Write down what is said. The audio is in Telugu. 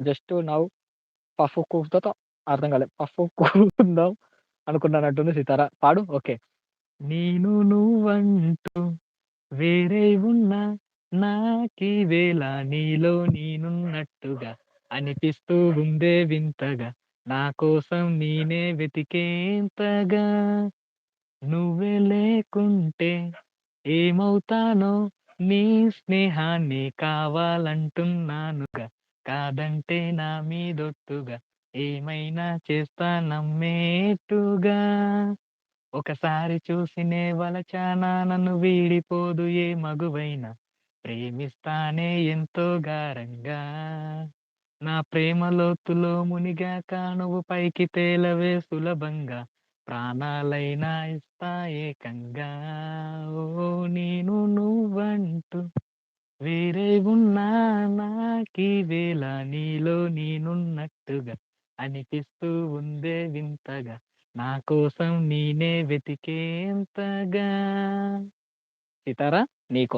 జస్ట్ నౌ పఫ్ఫుకుంటతో అర్థం కాలే. పఫ్ఫుకుందాం అనుకున్నానట్టుంది సితార. పాడు. ఓకే. నేను నువ్వంటూ వేరే ఉన్నా నాకీవేళ నీలో నేనున్నట్టుగా అనిపిస్తూ ఉందే వింతగా నా కోసం నేనే వెతికేంతగా నువ్వే లేకుంటే ఏమవుతానో నీ స్నేహాన్ని కావాలంటున్నానుగా కాదంటే నా మీదొట్టుగా ఏమైనా చేస్తా నమ్మేట్టుగా ఒకసారి చూసినే వలచానా నన్ను వీడిపోదు ఏ మగువైనా ప్రేమిస్తానే ఎంతో గారంగా నా ప్రేమ లోతులో మునిగాక నువ్వు పైకి తేలవే సులభంగా ప్రాణాలైనా ఇస్తా ఏకంగా ఓ నేను నువ్వంటూ వేరే ఉన్నా నాకీ వేళ నీలో నేనున్నట్టుగా అనిపిస్తూ ఉందే వింతగా నా కోసం నేనే వెతికేంతగా సితారా నీకో